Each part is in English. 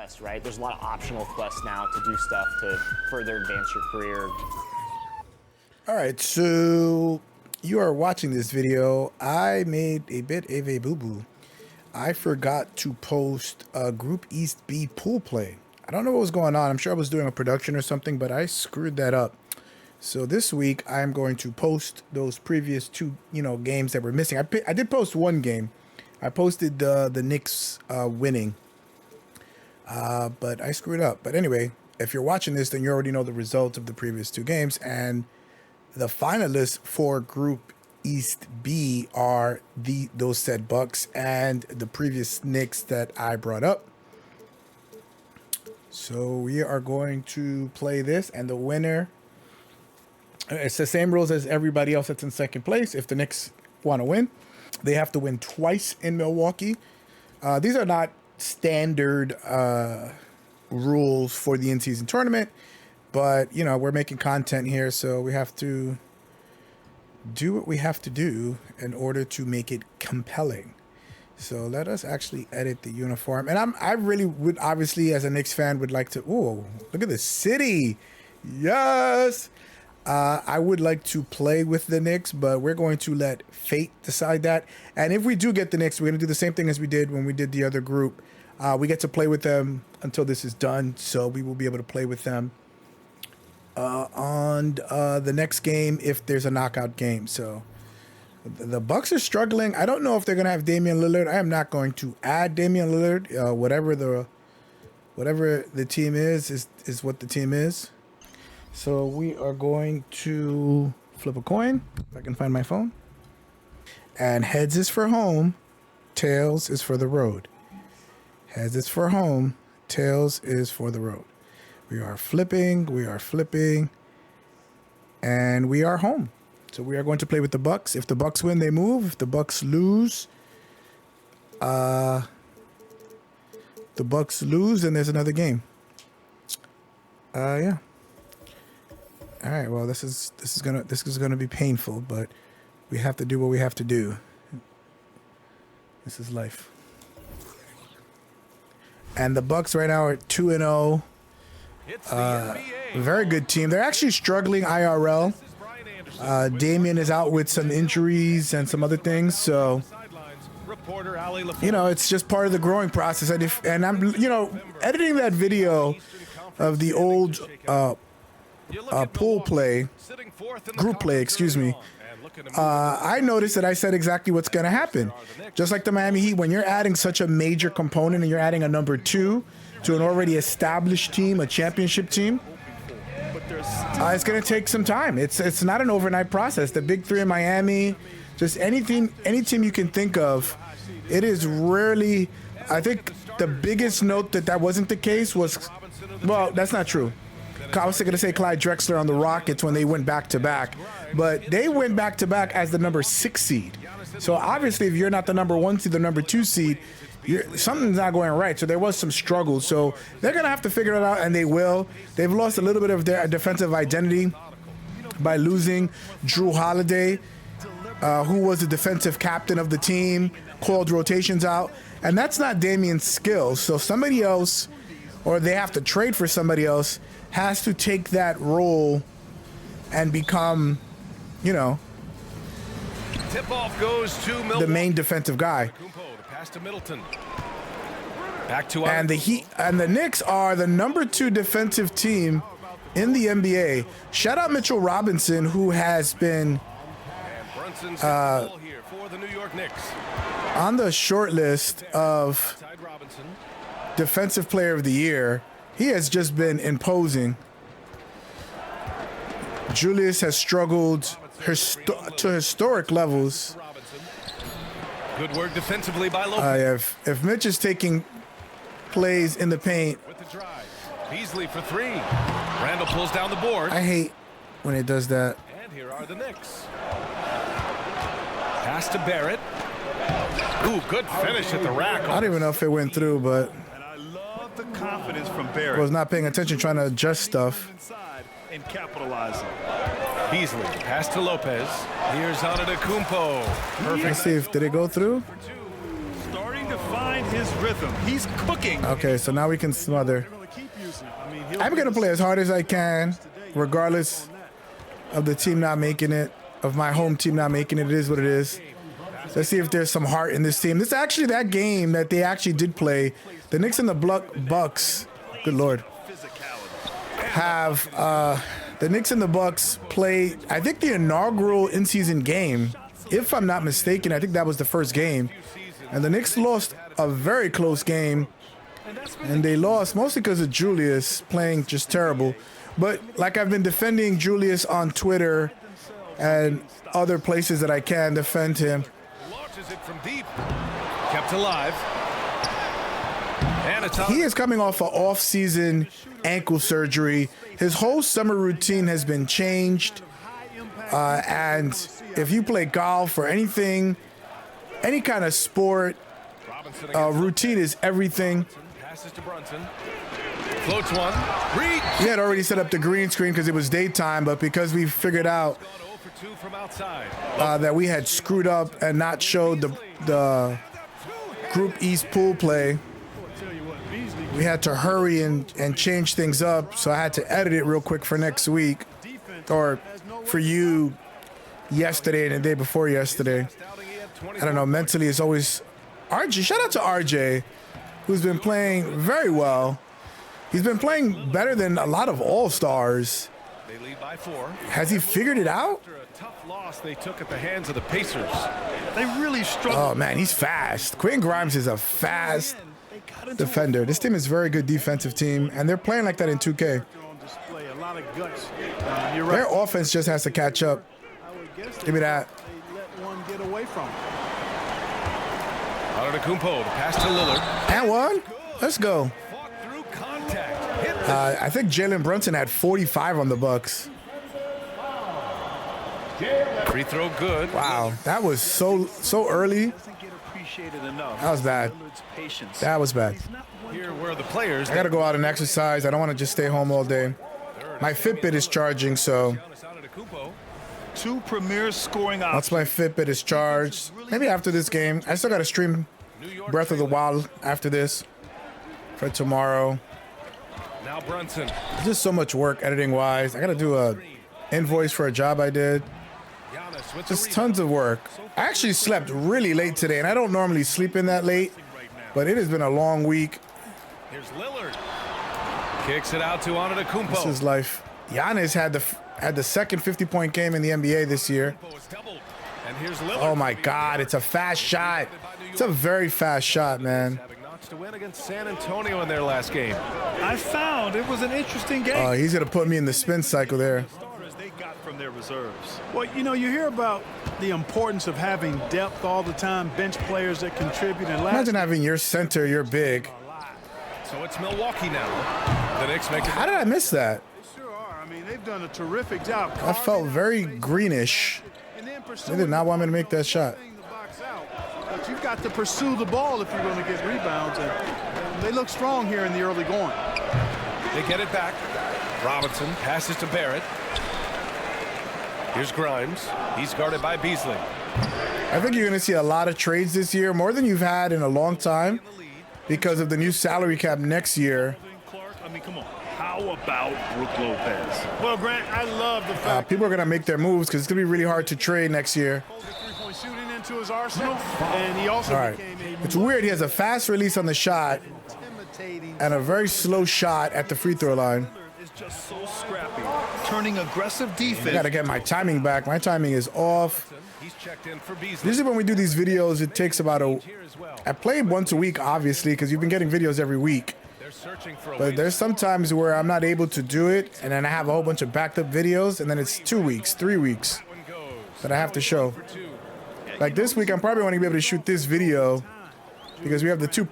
quests, right? There's a lot of optional quests now to do stuff to further advance your career. All right, so you are watching this video. I made a bit of a boo-boo. I forgot to post a Group East B pool play. I don't know what was going on. I'm sure I was doing a production or something, but I screwed that up. So this week I'm going to post those previous two, games that were missing. I did post one game. I posted the Knicks winning, but I screwed up. But anyway, if you're watching this, then you already know the results of the previous two games, and the finalists for Group East B are those said Bucks and the previous Knicks that I brought up. So we are going to play this, and the winner, it's the same rules as everybody else that's in second place. If the Knicks want to win, they have to win twice in Milwaukee. These are not standard rules for the in-season tournament, but, we're making content here, so we have to do what we have to do in order to make it compelling. So let us actually edit the uniform. And I really would, obviously, as a Knicks fan, would like to... Ooh, look at this city. Yes! I would like to play with the Knicks, but we're going to let fate decide that. And if we do get the Knicks, we're going to do the same thing as we did when we did the other group. We get to play with them until this is done, so we will be able to play with them on the next game if there's a knockout game. So the Bucks are struggling. I don't know if they're going to have Damian Lillard. I am not going to add Damian Lillard. Whatever the team is what the team is. So we are going to flip a coin, if I can find my phone. And heads is for home, tails is for the road. Heads is for home, tails is for the road. We are flipping, and we are home. So we are going to play with the Bucks. If the Bucks win, they move. If the Bucks lose, then there's another game. Yeah. All right. Well, this is gonna be painful, but we have to do what we have to do. This is life. And the Bucks right now are 2-0. Very good team. They're actually struggling IRL. Damian is out with some injuries and some other things, so it's just part of the growing process. And I'm editing that video of the old group play, excuse me. I noticed that I said exactly what's going to happen. Just like the Miami Heat, when you're adding such a major component and you're adding a number 2 to an already established team, a championship team, it's going to take some time. It's not an overnight process. The big three in Miami, just any team you can think of, it is rarely. I think the biggest note that wasn't the case was, well, that's not true. I was going to say Clyde Drexler on the Rockets when they went back-to-back. But they went back-to-back as the number 6 seed. So obviously, if you're not the number 1 seed, the number 2 seed, something's not going right. So there was some struggle. So they're going to have to figure it out, and they will. They've lost a little bit of their defensive identity by losing Drew Holiday, who was the defensive captain of the team, called rotations out. And that's not Damian's skill. So somebody else, or they have to trade for somebody else, has to take that role and become, Tip-off goes to the main defensive guy. Pass to Middleton. Back to and the Knicks are the number 2 defensive team in the NBA. Shout out Mitchell Robinson, who has been here for the New York Knicks. On the short list of Defensive Player of the Year. He has just been imposing. Julius has struggled to historic levels. Good work defensively by Lopez. If Mitch is taking plays in the paint, with the drive. Beasley for 3. Randall pulls down the board. I hate when it does that. And here are the Knicks. Pass to Barrett. Ooh, good finish at the rack. I don't even know if it went through, but the confidence from Barrett. I was not paying attention, trying to adjust stuff. And capitalizing. Beasley, pass to Lopez. Here's Antetokounmpo. Perfect. Let's see if did it go through. Starting starting to find his rhythm. He's cooking. Okay, so now we can smother. I'm going to play as hard as I can, regardless of the team not making it, of my home team not making it. It is what it is. Let's see if there's some heart in this team. This is actually that game that they actually did play. The Knicks and the Bucks, good Lord, have the Knicks and the Bucks play, I think, the inaugural in-season game. If I'm not mistaken, I think that was the first game. And the Knicks lost a very close game. And they lost mostly because of Julius playing just terrible. But like I've been defending Julius on Twitter and other places that I can defend him. Launches it from deep. Kept alive. And it's He is coming off an off-season ankle surgery. His whole summer routine has been changed. And if you play golf or anything, any kind of sport, routine is everything. Passes to Brunson. Floats one. Reach. He had already set up the green screen because it was daytime, but because we figured out From outside. that we had screwed up and not showed the Group East pool play, we had to hurry and change things up. So I had to edit it real quick for next week, or for you yesterday and the day before yesterday. I don't know, mentally it's always RJ. Shout out to RJ, who's been playing very well. He's been playing better than a lot of all-stars. They lead by 4. Has he figured it out? After a tough loss they took at the hands of the Pacers. They really struggled. Oh man, he's fast. Quentin Grimes is a fast defender. This team is a very good defensive team, and they're playing like that in 2K. On display, a lot of guts. You're Their right. offense just has to catch up. Give me that. They let one get away from him. Antetokounmpo to pass to Lillard. And one. Let's go. Fought through contact. Hit the I think Jalen Brunson had 45 on the Bucks. free throw good. Wow, that was so early. Doesn't get appreciated enough. That was bad. Lillard's patience. That was bad. Here were the players. I gotta go out and exercise. I don't want to just stay home all day. My Fitbit is charging, so Antetokounmpo. 2 premier scoring once options. my Fitbit is charged, maybe after this game, I still gotta stream Breath of the Wild after this for tomorrow. Now Brunson. Just so much work editing wise. I gotta do a invoice for a job I did. Giannis with Just the tons of work. I actually slept really late today, and I don't normally sleep in that late, but it has been a long week. Here's Lillard. Kicks it out to Antetokounmpo. This is life. Giannis had the second 50-point game in the NBA this year. Is doubled. And here's Lillard. Oh my God, it's a fast shot. It's a very fast shot, man. Having notched to win against San Antonio in their last game. I found it was an interesting game. He's gonna put me in the spin cycle there. Starters they got from their reserves. Well, you know, you hear about the importance of having depth all the time, bench players that contribute. And last Imagine having your center, you're big. So it's Milwaukee now. The Knicks make it. How did I miss that? they sure are. I mean, they've done a terrific job. I felt very greenish. They did not want me to make that shot. The box out. But you've got to pursue the ball if you're going to get rebounds. And they look strong here in the early going. They get it back. Robinson passes to Barrett. Here's Grimes. He's guarded by Beasley. I think you're gonna see a lot of trades this year, more than you've had in a long time, because of the new salary cap next year. Clark, I mean, come on. How about Brook Lopez? Well, Grant, I love the fact People are gonna make their moves because it's gonna be really hard to trade next year. three-point shooting into his arsenal, and he also All right. became It's weird. He has a fast release on the shot intimidating. and a very slow shot at the free throw line. Is just so scrappy, turning aggressive defense. I gotta get my timing back. My timing is off. He's checked in for Beasley. Usually when we do these videos, it takes about Here as well. I play once a week, obviously, because you've been getting videos every week. They're searching for a But lead. there's some times where I'm not able to do it, and then I have a whole bunch of backed up videos, and then it's 2 weeks, 3 weeks One goes. that I have to show. For 2. Like this week, I'm probably only gonna be able to shoot this video because we have the 2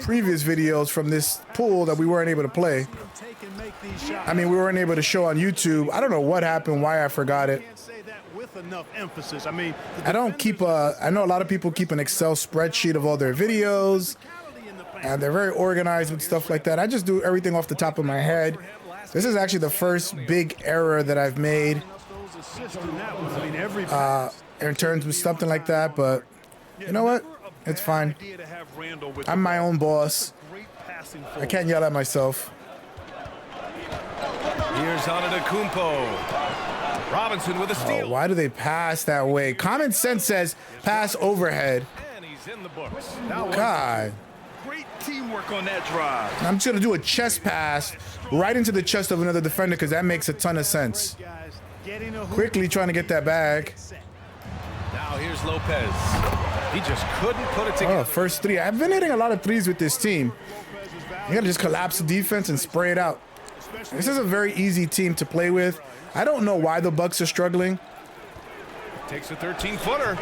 previous videos from this pool that we weren't able to play. Take and make these shots. I mean, we weren't able to show on YouTube. I don't know what happened, why I forgot it. Can't say that with enough emphasis. I mean, I don't keep I know a lot of people keep an Excel spreadsheet of all their videos, and they're very organized with stuff like that. I just do everything off the top of my head. This is actually the first big error that I've made those assists in that one. I mean, every in terms of something like that, but you know what? It's fine. I'm my own boss. I can't yell at myself. Here's Antetokounmpo. Robinson with a steal. Oh, why do they pass that way? Common sense says pass overhead. And he's in the books. God. Great teamwork on that drive. I'm just going to do a chest pass right into the chest of another defender because that makes a ton of sense. Quickly trying to get that bag. Now here's Lopez. He just couldn't put it together. Oh, first three. I've been hitting a lot of threes with this team. You got to just collapse the defense and spray it out. This is a very easy team to play with. I don't know why the Bucks are struggling. Takes a 13-footer.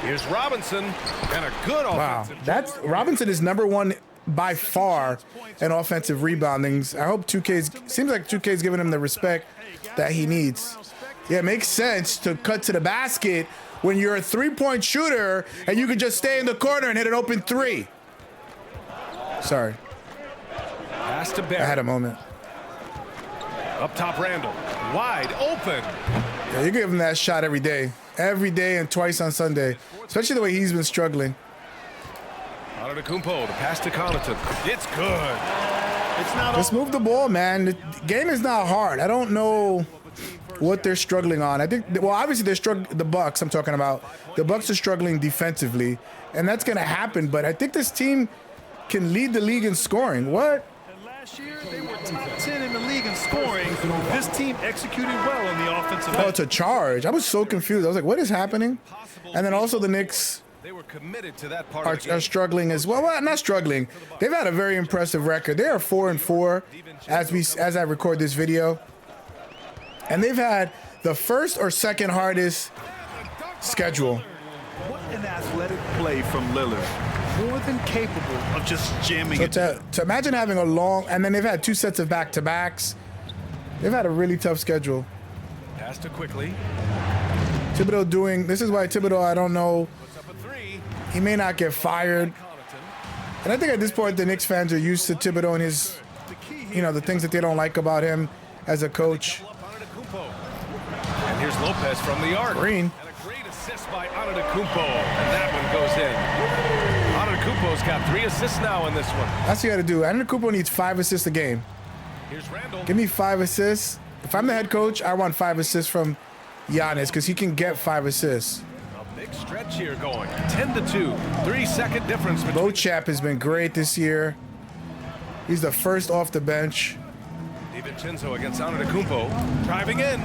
Here's Robinson and a good offensive. Wow, Robinson is #1 by far in offensive reboundings. I hope 2K's seems like 2K's giving him the respect that he needs. Yeah, it makes sense to cut to the basket when you're a three-point shooter and you can just stay in the corner and hit an open three. Sorry, Pass to I Barrett. had a moment. Up top, Randall. Wide open. Yeah, you give him that shot every day and twice on Sunday, especially the way he's been struggling. Antetokounmpo, the pass to Connaughton. It's good. It's not Just move the ball, man. The game is not hard. I don't know what they're struggling on. I think, well, obviously they're struggling. The Bucks, I'm talking about. The Bucks are struggling defensively, and that's going to happen. But I think this team can lead the league in scoring. What? Last year, they were top 10 in the league in scoring. This team executed well on the offensive Oh, end. it's a charge. I was so confused. I was like, what is happening? And then also the Knicks They were committed to that part of the are game. struggling as well. Well, not struggling. They've had a very impressive record. They are 4-4 as I record this video. And they've had the first or second hardest schedule. What an athletic play from Lillard. More than capable of just jamming So it. to imagine having a long, and then they've had 2 sets of back-to-backs. They've had a really tough schedule. Pass to quickly. Thibodeau doing, this is why Thibodeau, I don't know, Puts up a three. he may not get fired. Connaughton. And I think at this point, the Knicks fans are used to Thibodeau and his, you know, the things that they don't like about him as a coach. Antetokounmpo. And here's Lopez from the arc. Green. And a great assist by Antetokounmpo. And that one goes in. Antetokounmpo's got 3 assists now in this one. That's what you got to do. Antetokounmpo needs 5 assists a game. Here's Randall. Give me 5 assists. If I'm the head coach, I want 5 assists from Giannis because he can get 5 assists. A big stretch here going. 10-2. 3-second difference between. Beauchamp has been great this year. He's the first off the bench. DiVincenzo against Antetokounmpo. Driving in.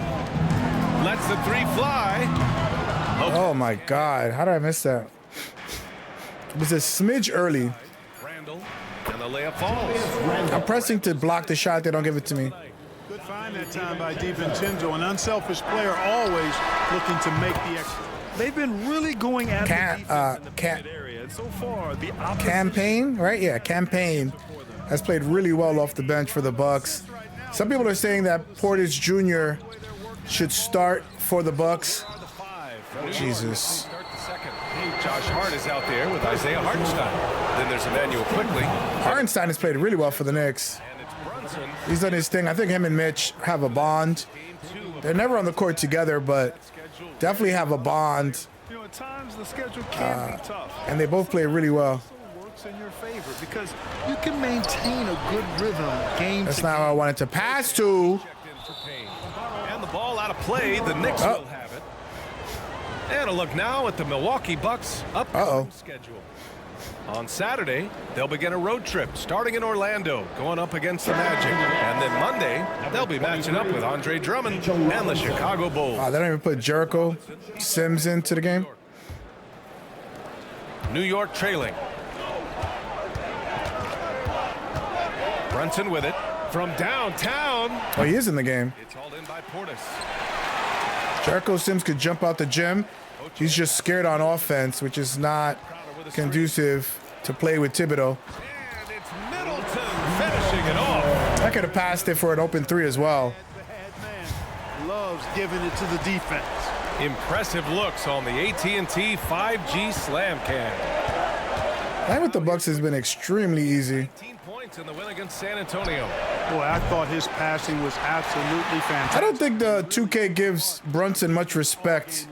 Lets the 3 fly. Oh my God, how did I miss that? It was a smidge early. Randall. And the layup falls. I'm pressing to block the shot. They don't give it to me. Good find that time by DiVincenzo. An unselfish player always looking to make the extra. They've been really going after defense in the mid area. And so far, the opposition. Campaign, right? Yeah, Campaign has played really well off the bench for the Bucks. Some people are saying that Portis Jr. should start for the Bucks. Jesus. Start the second. Josh Hart is out there with Isaiah Hartenstein. Then there's Emmanuel Quickly. Hartenstein has played really well for the Knicks. And it's Brunson. He's done his thing. I think him and Mitch have a bond. They're never on the court together, but definitely have a bond. You know, at times the schedule can be tough. And they both play really well. Also works in your favor because you can maintain a good rhythm game That's to not game. who I wanted to pass to. Checked in for Payne. And the ball out of play. The Knicks will have it. And a look now at the Milwaukee Bucks upcoming schedule. On Saturday, they'll begin a road trip starting in Orlando, going up against the Magic. And then Monday, they'll be matching up with Andre Drummond and the Chicago Bulls. They don't even put Jericho Sims into the game. New York trailing. Brunson with it from downtown. Oh, he is in the game. It's hauled in by Portis. Jericho Sims could jump out the gym. He's just scared on offense, which is not conducive to play with Thibodeau. And it's Middleton finishing it off. I could have passed it for an open 3 as well. The head man loves giving it to the defense. Impressive looks on the AT&T 5G Slam Cam. Playing with the Bucks has been extremely easy. 18 points in the win against San Antonio. Boy, I thought his passing was absolutely fantastic. I don't think the 2K gives Brunson much respect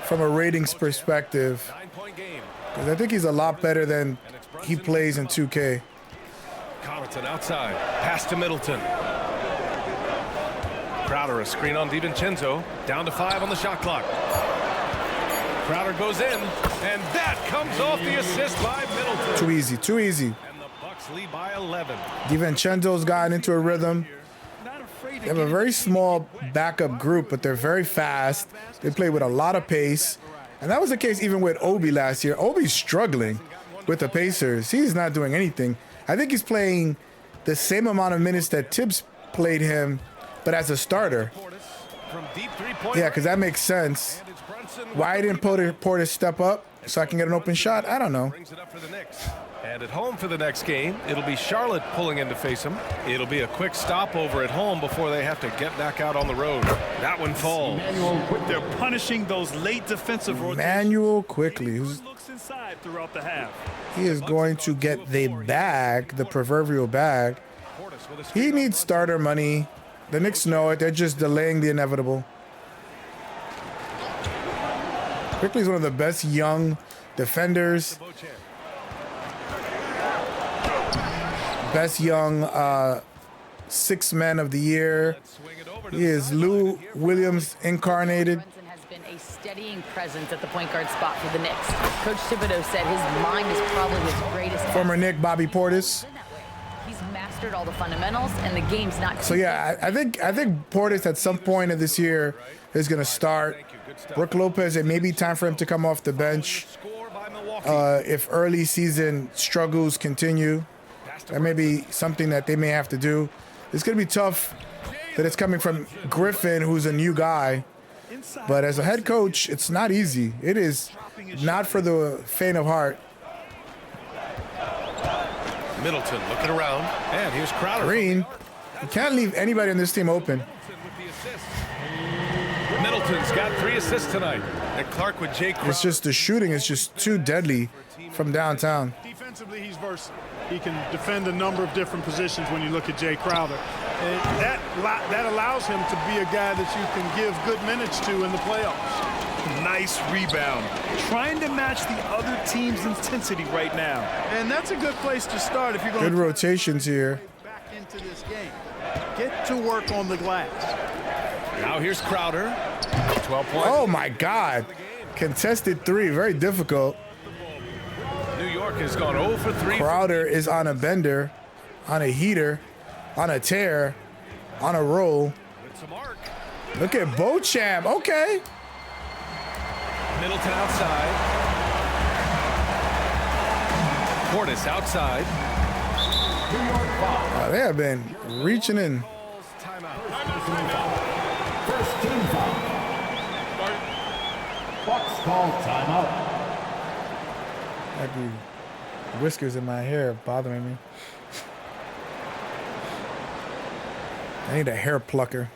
from a ratings perspective. 9-point game. 'Cause I think he's a lot better than he plays in 2K. Connaughton outside. Pass to Middleton. Crowder, a screen on DiVincenzo. Down to 5 on the shot clock. Crowder goes in, and that comes off the assist by Middleton. Too easy, too easy. And the Bucks lead by 11. DiVincenzo's gotten into a rhythm. They have a very small backup group, but they're very fast. They play with a lot of pace. And that was the case even with Obi last year. Obi's struggling with the Pacers. He's not doing anything. I think he's playing the same amount of minutes that Tibbs played him, but as a starter. Yeah, because that makes sense. Why didn't Portis step up so I can get an open shot? I don't know. Brings it up for the Knicks. And at home for the next game, it'll be Charlotte pulling in to face them. It'll be a quick stopover at home before they have to get back out on the road. That one falls. They're punishing those late defensive rotations. Manuel quickly. Looks inside throughout the half. He is going to get the bag, the proverbial bag. He needs starter money. The Knicks know it. They're just delaying the inevitable. Quickly is one of the best young defenders. Best young sixth man of the year. He is Lou Williams incarnated. Brunson has been a steadying presence at the point guard spot for the Knicks. Coach Thibodeau said his mind is probably his greatest Former asset. Nick Bobby Portis. He's mastered all the fundamentals, and the game's not. So yeah, I think Portis at some point of this year is going to start. Brook Lopez, it may be time for him to come off the bench if early season struggles continue. That may be something that they may have to do. It's going to be tough that it's coming from Griffin, who's a new guy. But as a head coach, it's not easy. It is not for the faint of heart. Middleton looking around, and here's Crowder. Green, you can't leave anybody on this team open. Middleton's got 3 assists tonight. And Clark with Jay Crowder. It's just the shooting is just too deadly from downtown. Defensively, he's versatile. He can defend a number of different positions when you look at Jay Crowder. And that allows him to be a guy that you can give good minutes to in the playoffs. Nice rebound. Trying to match the other team's intensity right now. And that's a good place to start if you're going Good rotations here. back into this game. Get to work on the glass. Now here's Crowder. 12 points. Oh my God. Contested 3, very difficult. New York has gone 0 for 3. Crowder is on a bender, on a heater, on a tear, on a roll. It's a mark. Look at Beauchamp. Okay. Middleton outside. Portis outside. They have been reaching in. First team foul. Bucks call timeout. Like the whiskers in my hair bothering me. I need a hair plucker.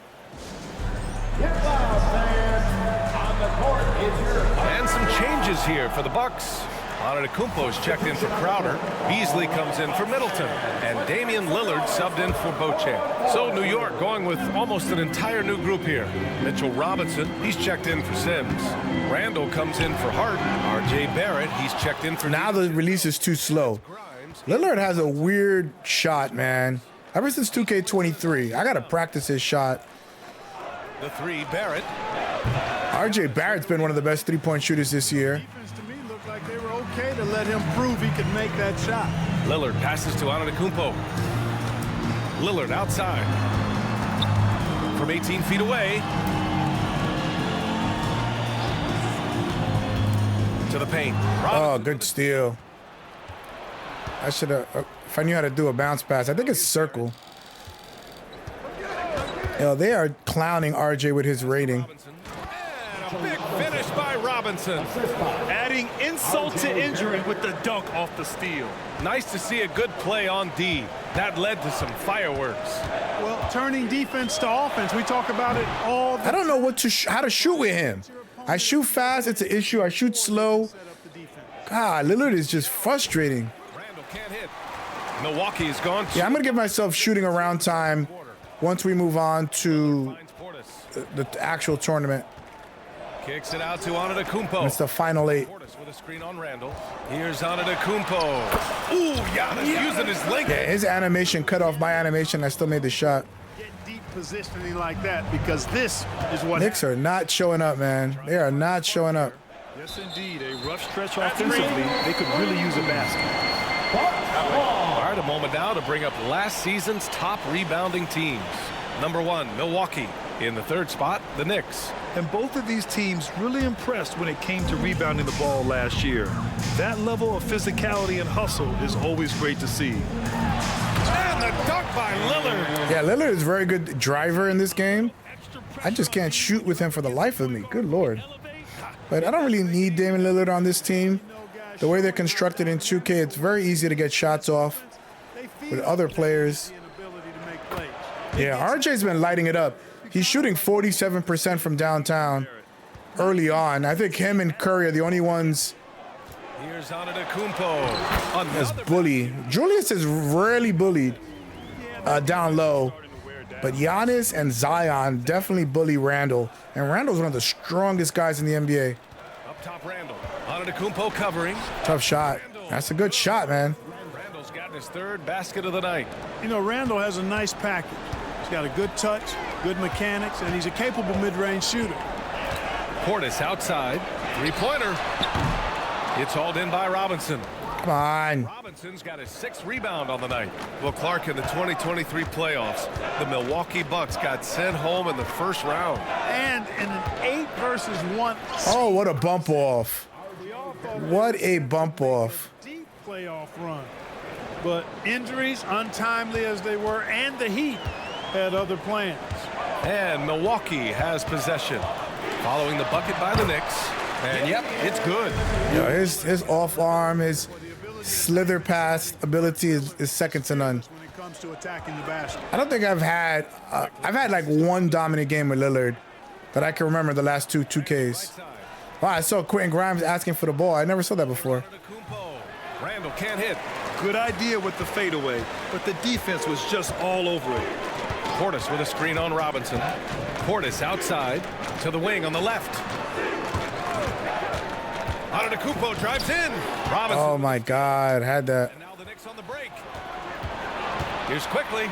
Get loud, fans. On the court is your And some changes here for the Bucks. Antetokounmpo's checked in for Crowder. Beasley comes in for Middleton. And Damian Lillard subbed in for Beauchamp. So New York going with almost an entire new group here. Mitchell Robinson, he's checked in for Sims. Randall comes in for Hart. R.J. Barrett, he's checked in for... Now the release is too slow. Lillard has a weird shot, man. Ever since 2K23, I got to practice his shot. The 3, Barrett. R.J. Barrett's been one of the best three-point shooters this year. Defense to me looked like they were okay to let him prove he could make that shot. Lillard passes to Antetokounmpo. Lillard outside. From 18 feet away. To the paint. Oh, good steal. I should have, if I knew how to do a bounce pass. I think it's circle. Yo, they are clowning RJ with his rating. And a big finish by Robinson. Adding insult to injury with the dunk off the steal. Nice to see a good play on D. That led to some fireworks. Well, turning defense to offense, we talk about it all the I don't know what to how to shoot with him. I shoot fast, it's an issue. I shoot slow. God, Lillard is just frustrating. Randall can't hit. Milwaukee has gone. Yeah, I'm gonna give myself shooting around time once we move on to the actual tournament. Kicks it out to Antetokounmpo. It's the final 8. Portis with a screen on Randall. Here's Antetokounmpo. Ooh, Giannis using his length. Yeah, his animation cut off my animation. I still made the shot. Get deep positioning like that because this is what Knicks are not showing up, man. They are not showing up. Yes, indeed. A rough stretch offensively. They could really use a basket. All right, a moment now to bring up last season's top rebounding teams. Number 1, Milwaukee. In the 3rd spot, the Knicks. And both of these teams really impressed when it came to rebounding the ball last year. That level of physicality and hustle is always great to see. And the dunk by Lillard. Yeah, Lillard is a very good driver in this game. I just can't shoot with him for the life of me. Good Lord. But I don't really need Damian Lillard on this team. The way they're constructed in 2K, it's very easy to get shots off with other players. Yeah, RJ's been lighting it up. He's shooting 47% from downtown early on. I think him and Curry are the only ones Here's Antetokounmpo. that's bully. Julius is rarely bullied down low, but Giannis and Zion definitely bully Randall. And Randall's one of the strongest guys in the NBA. Up top, Randall. Antetokounmpo covering. Tough shot. That's a good shot, man. Randall's gotten his 3rd basket of the night. You know, Randall has a nice package. He's got a good touch, good mechanics, and he's a capable mid-range shooter. Portis outside. 3-pointer. It's hauled in by Robinson. Come on. Robinson's got his 6th rebound on the night. Well, Clark, in the 2023 playoffs, the Milwaukee Bucks got sent home in the 1st round. And in an 8 versus 1. Oh, what a bump off. What a bump off. Deep playoff run. But injuries, untimely as they were, and the Heat had other plans. And Milwaukee has possession. Following the bucket by the Knicks. And, yep, it's good. Yo, his off arm, his slither pass ability is second to none. When it comes to attacking the basket. I don't think I've had like one dominant game with Lillard that I can remember the last 2 2Ks. Wow, I saw Quentin Grimes asking for the ball. I never saw that before. Randall can't hit. Good idea with the fadeaway, but the defense was just all over it. Portis with a screen on Robinson. Portis outside to the wing on the left. Antetokounmpo drives in. Robinson. Oh my God, had that. And now the Knicks on the break. Here's quickly.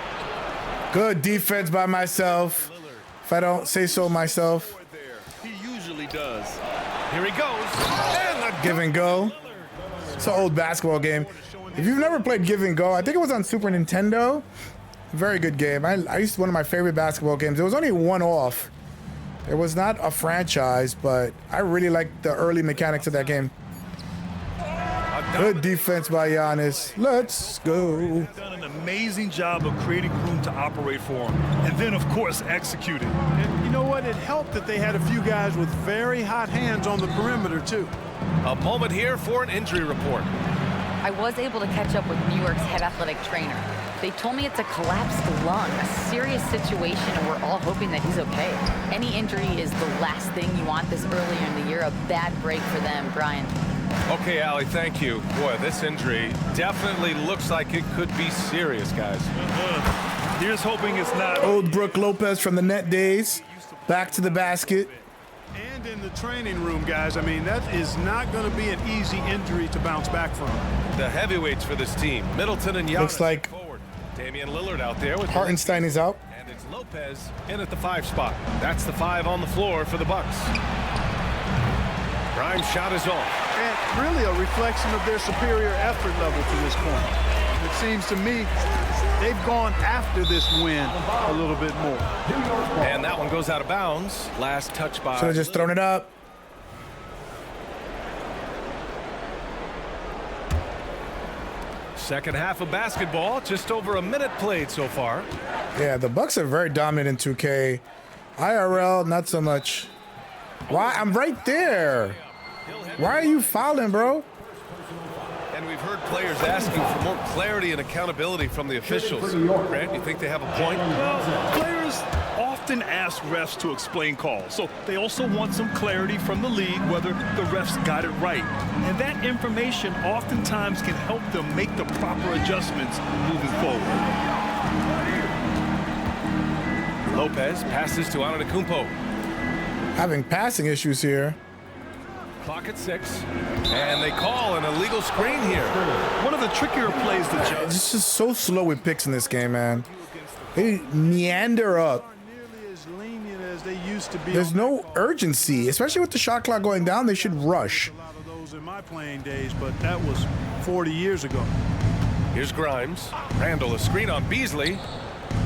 Good defense by myself, if I don't say so myself. He usually does. Here he goes. And the Give and go. It's an old basketball game. If you've never played Give and Go, I think it was on Super Nintendo. Very good game. I used to one of my favorite basketball games. There was only one off. It was not a franchise, but I really liked the early mechanics of that game. Good defense by Giannis. Let's go. Done an amazing job of creating room to operate for him, and then of course executing. And you know what? It helped that they had a few guys with very hot hands on the perimeter too. A moment here for an injury report. I was able to catch up with New York's head athletic trainer. They told me it's a collapsed lung, a serious situation, and we're all hoping that he's okay. Any injury is the last thing you want this earlier in the year. A bad break for them, Brian. Okay, Allie, thank you. Boy, this injury definitely looks like it could be serious, guys. Here's hoping it's not. Old Brook Lopez from the net days. Back to the basket. And in the training room, guys, I mean, that is not going to be an easy injury to bounce back from. The heavyweights for this team, Middleton and Giannis. Looks like forward. Damian Lillard out there with Hartenstein is out. and it's Lopez in at the 5 spot. That's the 5 on the floor for the Bucks. Grimes' shot is off. And really a reflection of their superior effort level to this point. It seems to me they've gone after this win a little bit more. And that one goes out of bounds. Last touch by. Should have just thrown it up. Second half of basketball, just over a minute played so far. Yeah, the Bucks are very dominant in 2K. IRL, not so much. Why? I'm right there. Why are you fouling, bro? And we've heard players asking for more clarity and accountability from the officials. Grant, you think they have a point? Well, players often ask refs to explain calls, so they also want some clarity from the league whether the refs got it right. And that information oftentimes can help them make the proper adjustments moving forward. Lopez passes to Antetokounmpo. having passing issues here. Clock at 6. And they call an illegal screen here. One of the trickier plays to judge. It's just so slow with picks in this game, man. They meander up. There's no urgency, especially with the shot clock going down. They should rush. A lot of those in my playing days, but that was 40 years ago. Here's Grimes. Randall, a screen on Beasley.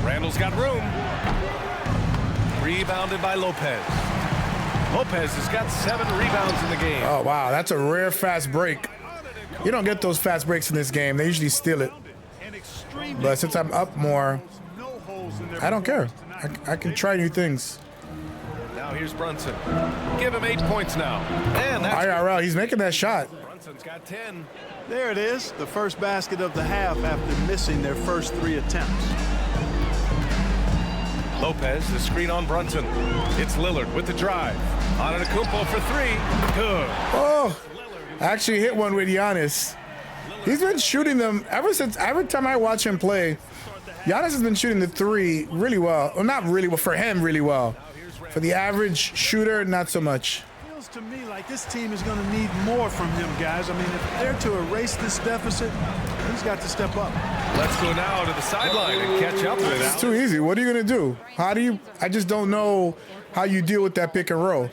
Randall's got room. Rebounded by Lopez. Lopez has got 7 rebounds in the game. Oh, wow. That's a rare fast break. You don't get those fast breaks in this game. They usually steal it. But since I'm up more, I don't care. I can try new things. Now here's Brunson. Give him 8 points now. And that's IRL, he's making that shot. Brunson's got 10. There it is, the first basket of the half after missing their first 3 attempts. Lopez, the screen on Brunson. It's Lillard with the drive. Antetokounmpo for 3. Good. Oh, I actually hit one with Giannis. He's been shooting them ever since, every time I watch him play, Giannis has been shooting the 3 really well. Well, not really well, for him, really well. For the average shooter, not so much. Feels to me like this team is going to need more from him, guys. I mean, if they're to erase this deficit, he's got to step up. Let's go now to the sideline and catch up with it. It's too easy. What are you going to do? I just don't know how you deal with that pick and roll.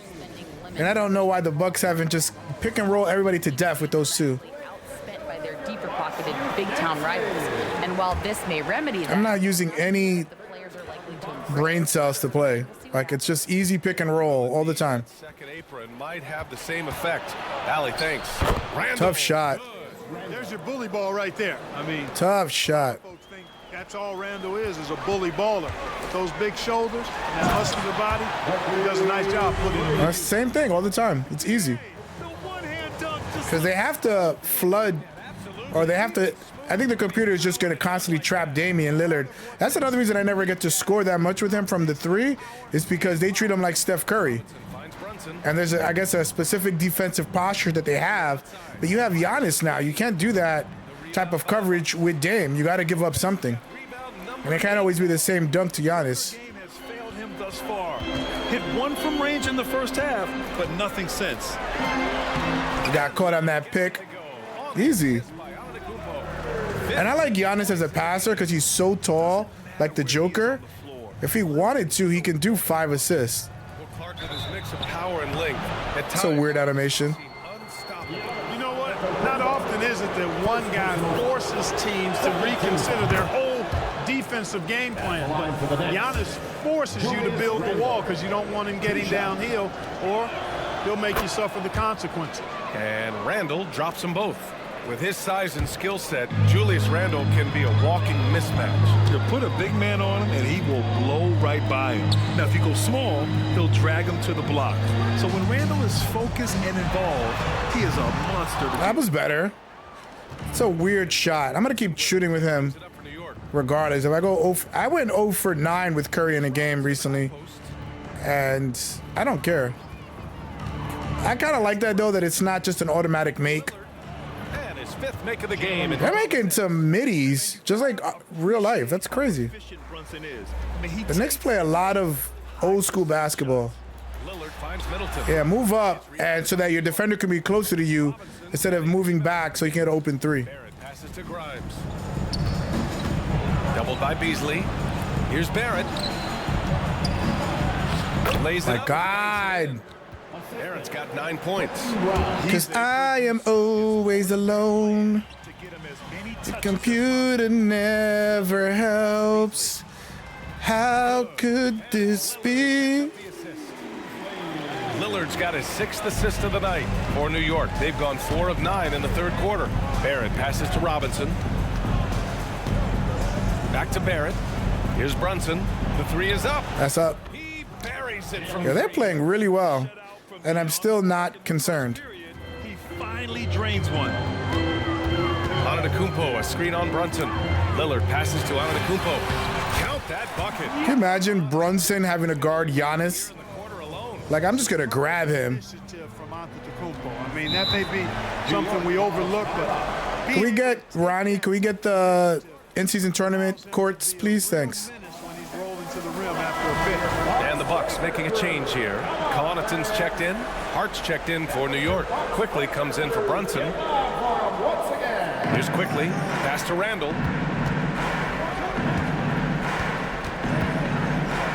And I don't know why the Bucks haven't just pick and roll everybody to death with those 2. Outspent by their deeper-pocketed big-town rivals. And while this may remedy that, I'm not using any the players are likely to improve. brain cells to play. Like, it's just easy pick and roll all the time. Second apron might have the same effect. Allie, thanks. Randall. Tough shot. There's your bully ball right there. I mean, Tough shot. folks think that's all Randall is a bully baller. With those big shoulders and that muscular body, he does a nice job putting it in. That's the same thing all the time. It's easy. Because they have to flood, or they have to, I think the computer is just going to constantly trap Damian Lillard. That's another reason I never get to score that much with him from the 3, is because they treat him like Steph Curry. And there's, I guess, a specific defensive posture that they have. But you have Giannis now. You can't do that type of coverage with Dame. You got to give up something. And it can't always be the same dunk to Giannis. Game has failed him thus far. Hit 1 from range in the first half, but nothing since. He got caught on that pick. Easy. And I like Giannis as a passer because he's so tall, like the Joker. If he wanted to, he can do 5 assists. Clark with his mix of power and length. It's a weird animation. You know what? Not often is it that one guy forces teams to reconsider their whole defensive game plan. But Giannis forces you to build the wall because you don't want him getting downhill, or he'll make you suffer the consequences. And Randall drops them both. With his size and skill set, Julius Randle can be a walking mismatch. You put a big man on him, and he will blow right by him. Now, if you go small, he'll drag him to the block. So when Randall is focused and involved, he is a monster. That was better. It's a weird shot. I'm going to keep shooting with him regardless. If I go, I went 0 for 9 with Curry in a game recently, and I don't care. I kind of like that, though, that it's not just an automatic make. And his 5th make of the game. They're making some middies, just like real life. That's crazy. The Knicks play a lot of old school basketball. Lillard finds Middleton. Yeah, move up, and so that your defender can be closer to you instead of moving back so you can get an open 3. Barrett passes to Grimes. Doubled by Beasley. Here's Barrett. Lays it My up. God. Barrett's got 9 points. Because I am always alone. The computer never helps. How could this be? Lillard's got his 6th assist of the night for New York. They've gone 4 of 9 in the 3rd quarter. Barrett passes to Robinson. Back to Barrett. Here's Brunson. The 3 is up. That's up. He buries it from Yeah, they're playing really well, and I'm still not concerned. He finally drains one. Antetokounmpo, a screen on Brunson. Lillard passes to Antetokounmpo. Count that bucket. Can you imagine Brunson having to guard Giannis? Like, I'm just going to grab him. From Antetokounmpo. I mean, that may be something we overlook, but Can we get, Ronnie, can we get the in-season tournament courts, please? Thanks. when he's rolling to the rim after a pick. And the Bucks making a change here. Connaughton's checked in. Hart's checked in for New York. Quickly comes in for Brunson. Here's Quickly. Pass to Randall.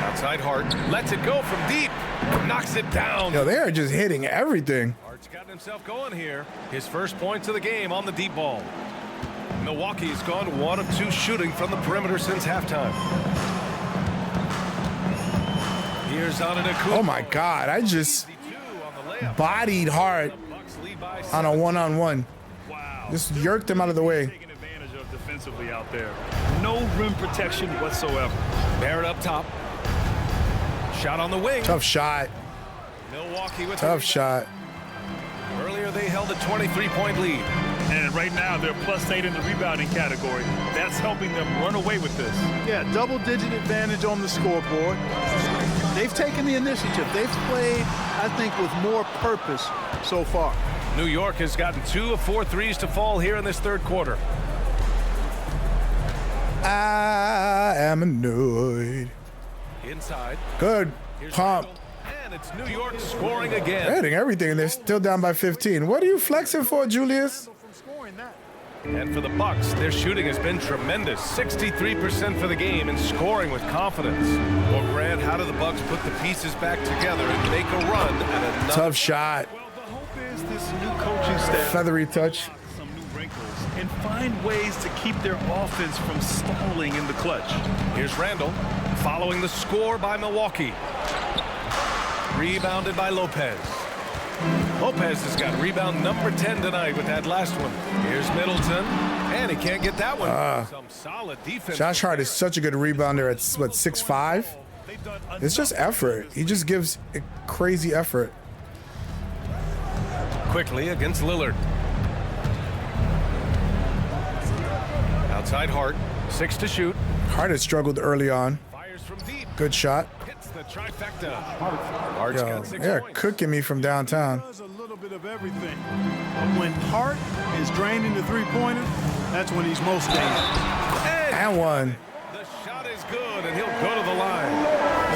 Outside Hart. Lets it go from deep. Knocks it down. Yo, they are just hitting everything. Hart's got himself going here. His first points of the game on the deep ball. Milwaukee's gone 1 of 2 shooting from the perimeter since halftime. Here's Antetokounmpo. Oh my God, I just bodied Hart on a one-on-one. Wow. Just yerked him out of the way. Taking advantage of defensively out there. No rim protection whatsoever. Barrett up top. Shot on the wing. Tough shot. Milwaukee with Tough shot. Earlier they held a 23-point lead. And right now they're +8 in the rebounding category. That's helping them run away with this. Yeah, double-digit advantage on the scoreboard. They've taken the initiative. They've played, I think, with more purpose so far. New York has gotten 2 of 4 threes to fall here in this third quarter. I am annoyed. Inside. Good pump. And it's New York scoring again. They're hitting everything, and they're still down by 15. What are you flexing for, Julius? And for the Bucks, their shooting has been tremendous. 63% for the game and scoring with confidence. Well, Grant, how do the Bucks put the pieces back together and make a run at another? Tough shot. Well, the hope is this new coaching staff Feathery touch. some new wrinkles and find ways to keep their offense from stalling in the clutch. Here's Randall following the score by Milwaukee. Rebounded by Lopez. Lopez has got rebound number 10 tonight with that last one. Here's Middleton, and he can't get that one. Some solid defense. Josh Hart is such a good rebounder at, what, 6'5"? It's just effort. He just gives a crazy effort. Quickly against Lillard. Outside Hart, 6 to shoot. Hart has struggled early on. Fires from deep. Good shot. Hits the trifecta. Hart's Yo, got 6 they're points. cooking me from downtown. Does a little bit of everything. But when Hart is draining the three-pointer, that's when he's most dangerous. And one. The shot is good, and he'll go to the line.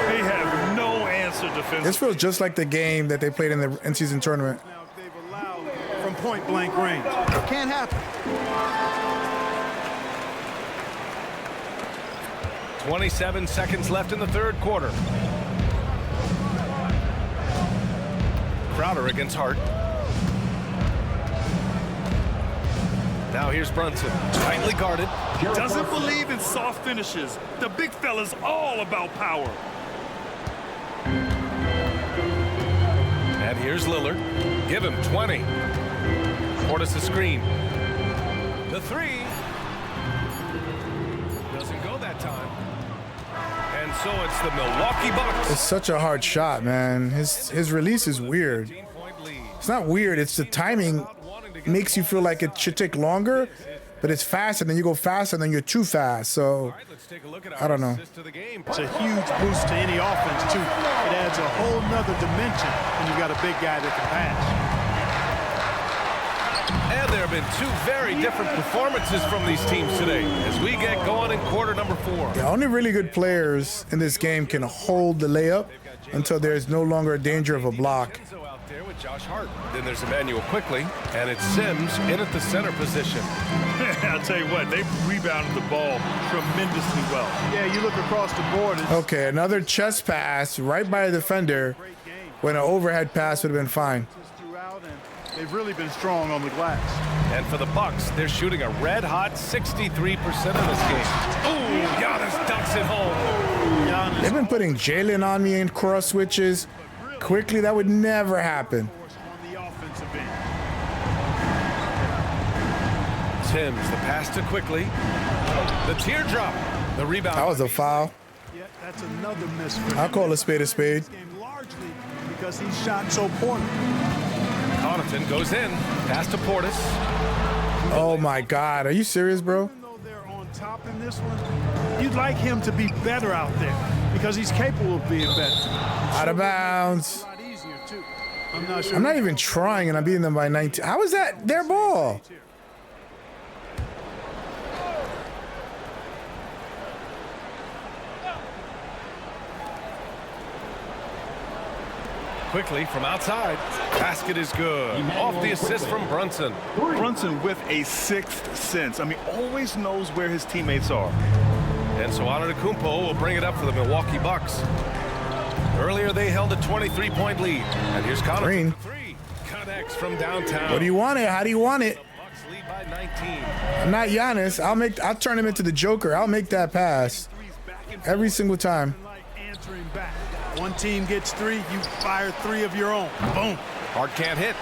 They have no answer defensively. This feels just like the game that they played in the in-season tournament. Now they've allowed from point-blank range. Can't happen. 27 seconds left in the third quarter. Crowder against Hart. Now here's Brunson, tightly guarded. Doesn't believe in soft finishes. The big fella's all about power. And here's Lillard. Give him 20. Portis a screen. The three. Doesn't go that time. And so it's the Milwaukee Bucks. It's such a hard shot, man. His release is weird. 15-point lead. It's not weird. It's the timing makes you feel like it should take longer, but it's fast, and then you go fast, and then you're too fast. So All right, let's take a look at I don't know. assist to the game. It's a huge boost to any offense, too. It adds a whole nother dimension when you've got a big guy that can pass. And there have been 2 very different performances from these teams today as we get going in quarter number 4. the only really good players in this game can hold the layup until there's no longer a danger of a block. Enzo out there with Josh Hart. Then there's Emmanuel Quickly, and it's Sims in at the center position. I'll tell you what, they've rebounded the ball tremendously well. Yeah, you look across the board. It's Okay, another chest pass right by a defender when an overhead pass would have been fine. just throughout, and they've really been strong on the glass. And for the Bucks, they're shooting a red-hot 63% in this game. Ooh, Giannis dunks it home. Giannis They've been putting Jalen on me in cross switches. Quickly, that would never happen. on the offensive end. Tim's the pass to Quickly. The teardrop. The rebound. That was a foul. Yeah, that's another miss for I'll him. call a spade a spade. This game largely because he shot so poorly. Connaughton goes in. Pass to Portis. Oh my God, are you serious, bro? Even though they're on top in this one, you'd like him to be better out there because he's capable of being better. Out of bounds. A lot easier, too. I'm not sure. I'm not even trying, and I'm beating them by 19. How is that their ball? quickly from outside. Basket is good. Off the assist from Brunson. Brunson with a sixth sense. I mean, always knows where his teammates are. And so Antetokounmpo will bring it up for the Milwaukee Bucks. Earlier, they held a 23-point lead. And here's Connor Green. for three. Connects from downtown. What do you want it? How do you want it? The Bucks lead by 19. I'm not Giannis. I'll turn him into the Joker. I'll make that pass every single time. Like answering back. One team gets three, you fire three of your own. Boom. Hard can't hit.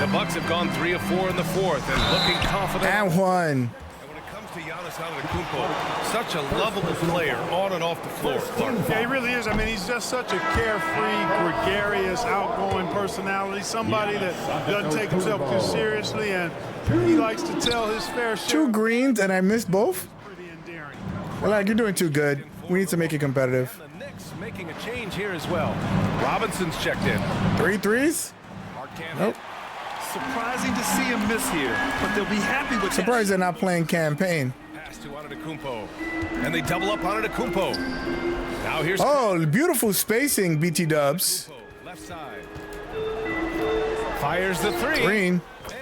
The Bucks have gone 3 of 4 in the fourth and looking confident. And one. And when it comes to Giannis Antetokounmpo, such a lovable player on and off the floor. Yeah, he really is. I mean, he's just such a carefree, gregarious, outgoing personality. Somebody that doesn't take himself too seriously, and he likes to tell his fair share. 2 greens and I missed both? Pretty endearing. Well, like, you're doing too good. We need to make it competitive. The Knicks making a change here as well. Robinson's checked in. 3 threes? Hard can't Nope. hit. Surprising to see him miss here, but they'll be happy with that. Surprised they're not playing campaign. Pass to Antetokounmpo. And they double up Antetokounmpo. Now here's Oh, beautiful spacing, BT Dubs. left side. Fires the three. Green,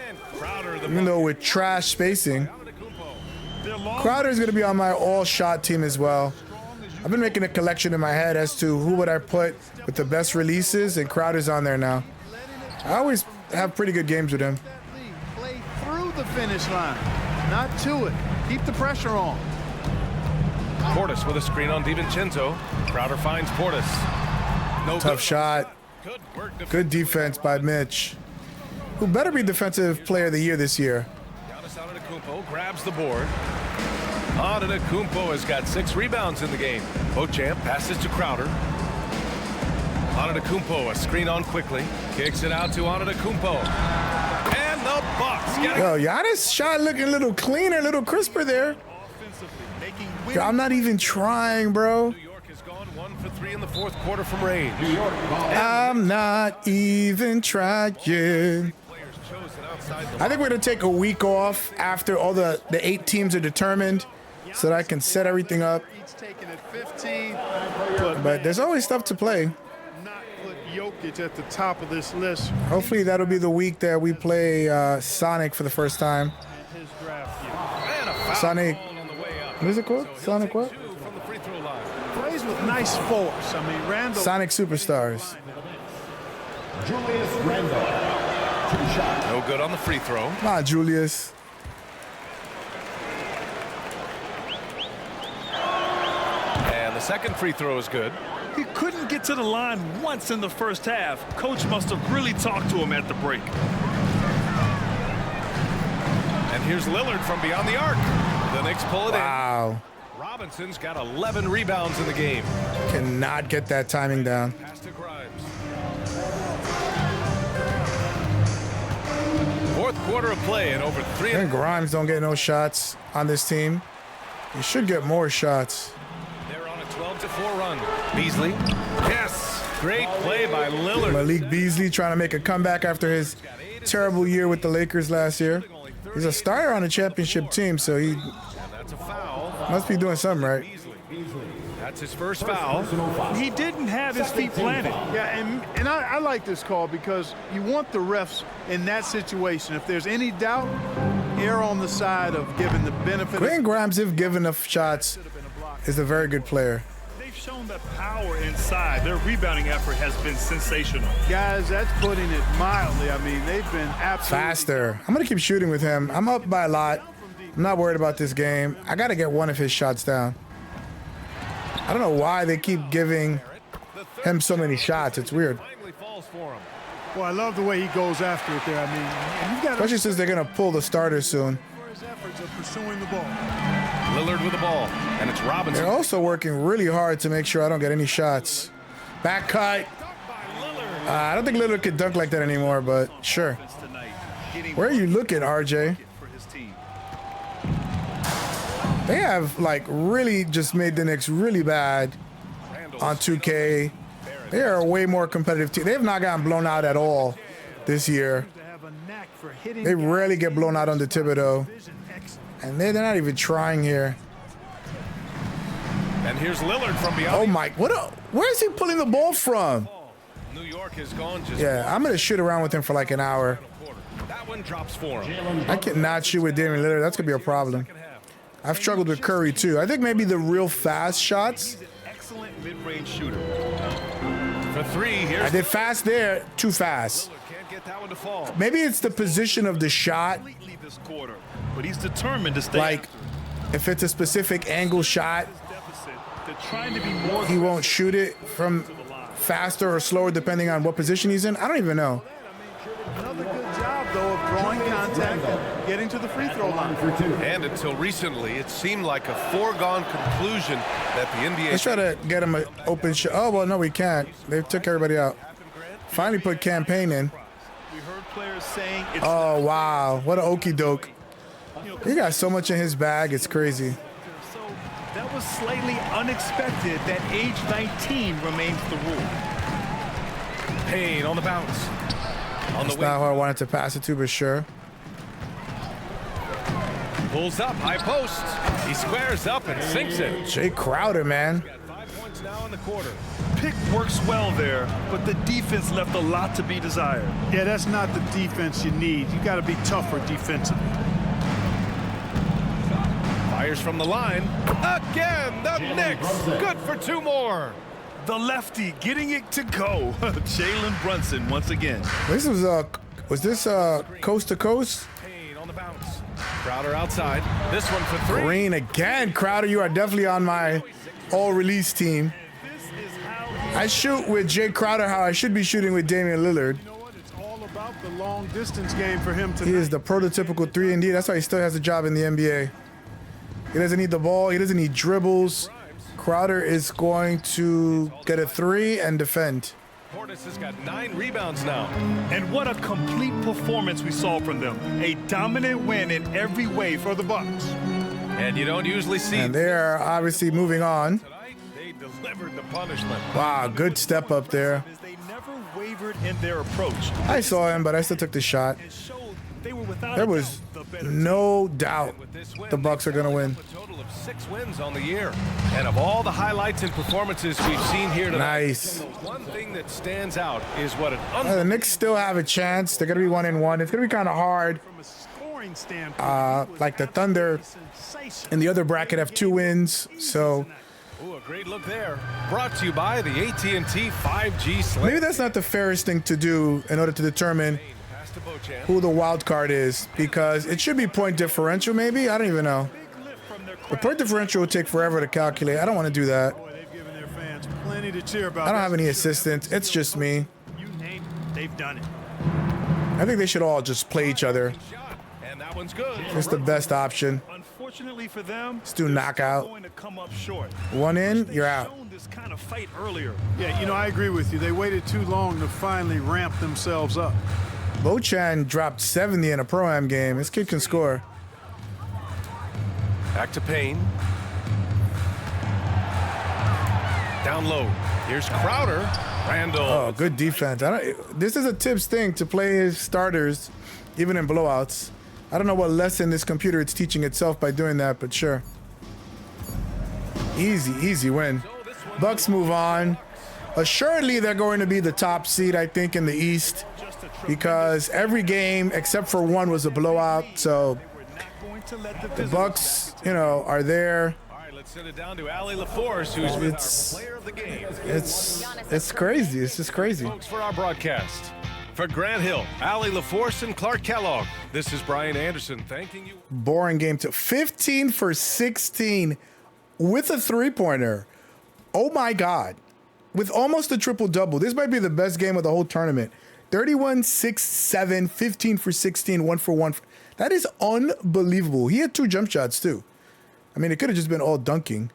And Crowder the even though with trash spacing. Antetokounmpo. Crowder's going to be on my all-shot team as well. I've been making a collection in my head as to who would I put with the best releases, and Crowder's on there now. I always have pretty good games with him. Play through the finish line, not to it. Keep the pressure on. Portis with a screen on DiVincenzo. Crowder finds Portis. No Tough good. shot. Good work. Good defense by Mitch, who better be Defensive Player of the Year this year. Giannis Antetokounmpo grabs the board. Antetokounmpo has got 6 rebounds in the game. Beauchamp passes to Crowder. Antetokounmpo, a screen on quickly. Kicks it out to Antetokounmpo. And the Bucks get it. Yo, Giannis shot looking a little cleaner, a little crisper there. Yo, I'm not even trying, bro. New York has gone 1 for 3 in the fourth quarter from range. I'm not even trying. Players chosen outside the I think we're gonna take a week off after all the 8 teams are determined, so that I can set everything up. He's taking it 15, But there's always stuff to play. not put Jokic at the top of this list Hopefully that'll be the week that we play Sonic for the first time. in his draft year. And a foul Sonic, call on the way up. what is it called? So he'll Sonic take what? 2 from the free throw line. Plays with nice force. I mean, Randall. Sonic Superstars. Julius Randle. 2 shots. No good on the free throw. Come on, Julius. And the second free throw is good. He couldn't get to the line once in the first half. Coach must have really talked to him at the break. And here's Lillard from beyond the arc. The Knicks pull it Wow. in. Robinson's got 11 rebounds in the game. Cannot get that timing down. Pass to Grimes. Fourth quarter of play and over 3. And Grimes don't get no shots on this team. He should get more shots. They're on a 12-4 run. Beasley. Yes. Great play by Lillard. Malik Beasley trying to make a comeback after his terrible year with the Lakers last year. He's a starter on a championship team, so he And that's a foul. must be doing something right. Beasley. That's his first foul. He didn't have his feet planted. Yeah, and I like this call because you want the refs in that situation. If there's any doubt, err on the side of giving the benefit. Quentin Grimes, if given enough shots, is a very good player. They've shown that power inside. Their rebounding effort has been sensational. Guys, that's putting it mildly. I mean, they've been absolutely Faster. I'm going to keep shooting with him. I'm up by a lot. I'm not worried about this game. I got to get one of his shots down. I don't know why they keep giving him so many shots. It's weird. Finally falls for him. Well, I love the way he goes after it there. I mean, and you've got to Especially since they're going to pull the starters soon. for his efforts of pursuing the ball. Lillard with the ball. And it's Robinson. They're also working really hard to make sure I don't get any shots. Back cut. I don't think Lillard could dunk like that anymore, but sure. Where are you looking, RJ? For his team. They have, like, really just made the Knicks really bad on 2K. They are a way more competitive team. They have not gotten blown out at all this year. To have a knack for hitting They guys. rarely get blown out under Thibodeau. Vision excellent. And they're not even trying here. And here's Lillard from beyond. Oh, my. Where is he pulling the ball from? New York has gone just Yeah, I'm gonna shoot around with him for like an hour. that one drops for him. I cannot shoot with Damian Lillard. That's gonna be a problem. I've struggled with Curry too. I think maybe the real fast shots. He's an excellent mid-range shooter. For three, here's I did fast there, too fast. can't get that one to fall. Maybe it's the position of the shot. Completely this quarter, but he's determined to stay Like, after if it's a specific angle shot, his deficit. They're trying to be more he won't shoot it from faster or slower depending on what position he's in. I don't even know. Another good job, though, of drawing contact and getting to the free throw line. And until recently, it seemed like a foregone conclusion that the NBA. Let's try to get him an open shot. Oh, well, no, we can't. They took everybody out. Finally put Campaign in. We heard players saying it's Oh, wow. What an okey doke. He got so much in his bag. It's crazy. so that was slightly unexpected that age 19 remains the rule. Payne on the bounce. On the That's not who I wanted to pass it to, but sure. pulls up, high post. He squares up and sinks it. Jay Crowder, man. Got 5 points now in the quarter. Pick works well there, but the defense left a lot to be desired. Yeah, that's not the defense you need. You got to be tougher defensively. Fires from the line. Again, the Knicks. Good for 2 more. The lefty getting it to go. Jalen Brunson once again. This was this coast to coast? Payne on the bounce. Crowder outside. This one for 3. Green again. Crowder, you are definitely on my all-release team. I shoot with Jay Crowder how I should be shooting with Damian Lillard. You know what? It's all about the long distance game for him tonight. He is the prototypical 3-and-D. That's why he still has a job in the NBA. He doesn't need the ball. He doesn't need dribbles. Crowder is going to get a 3 and defend. Portis has got 9 rebounds now. And what a complete performance we saw from them. A dominant win in every way for the Bucks. And you don't usually see. And they are obviously moving on. Tonight, they delivered the punishment. Wow, good step up there. As they never wavered in their approach. I saw him, but I still took the shot. It showed they were without There a was doubt the better no doubt With this win, the Bucks are going to win. a total of 6 wins on the year. And of all the highlights and performances we've seen here tonight, Nice. the one thing that stands out is what an The Knicks still have a chance. They're going to be 1-1. It's going to be kind of hard. From a scoring standpoint, Like the Thunder in the other bracket have 2 wins. So Ooh, a great look there. Brought to you by the AT&T 5G Sling. maybe that's not the fairest thing to do in order to determine Pass to Bochamp. who the wild card is, because it should be point differential maybe. I don't even know. The point differential will take forever to calculate. I don't want to do that. boy, they've given their fans plenty to cheer about. I don't have any assistants. It's just me. You name it, they've done it. I think they should all just play each other. Shot, and that one's good. It's the best option. Unfortunately for them, Let's do they're knockout. going to come up short. 1 in, They've you're out. shown this kind of fight earlier. Yeah, you know, I agree with you. They waited too long to finally ramp themselves up. Bochan dropped 70 in a Pro-Am game. This kid can score. Back to Payne. Down low. Here's Crowder. Randall. Oh, good defense. This is a Tibbs thing to play his starters, even in blowouts. I don't know what lesson this computer is teaching itself by doing that, but sure. Easy win. Bucks move on. Assuredly, they're going to be the top seed, I think, in the East, because every game except for one was a blowout. So the Bucks, are there. All right, let's send it down to Allie LaForce, who's been our player of the game. It's crazy. It's just crazy. Folks, for our broadcast. For Grant Hill, Allie LaForce, and Clark Kellogg, this is Brian Anderson thanking you. Boring game to 15 for 16 with a 3-pointer. Oh my God. With almost a triple-double. This might be the best game of the whole tournament. 31, 6, 7, 15 for 16, 1 for 1. That is unbelievable. He had 2 jump shots too. I mean, it could have just been all dunking.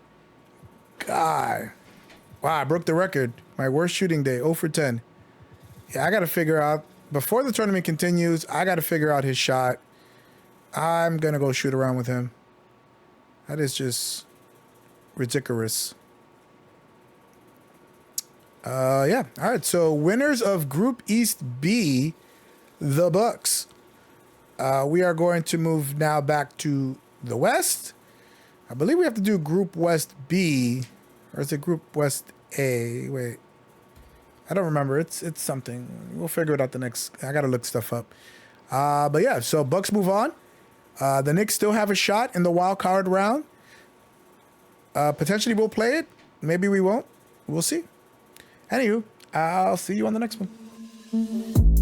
God. Wow, I broke the record. My worst shooting day, 0 for 10. Yeah, I got to figure out, before the tournament continues, I got to figure out his shot. I'm going to go shoot around with him. That is just ridiculous. Yeah. All right. So winners of Group East B, the Bucks. We are going to move now back to the West. I believe we have to do Group West B, or is it Group West A? Wait. I don't remember. It's something. We'll figure it out the next. I gotta look stuff up. But yeah, so Bucks move on. The Knicks still have a shot in the wild card round. Potentially we'll play it. Maybe we won't. We'll see. Anywho, I'll see you on the next one.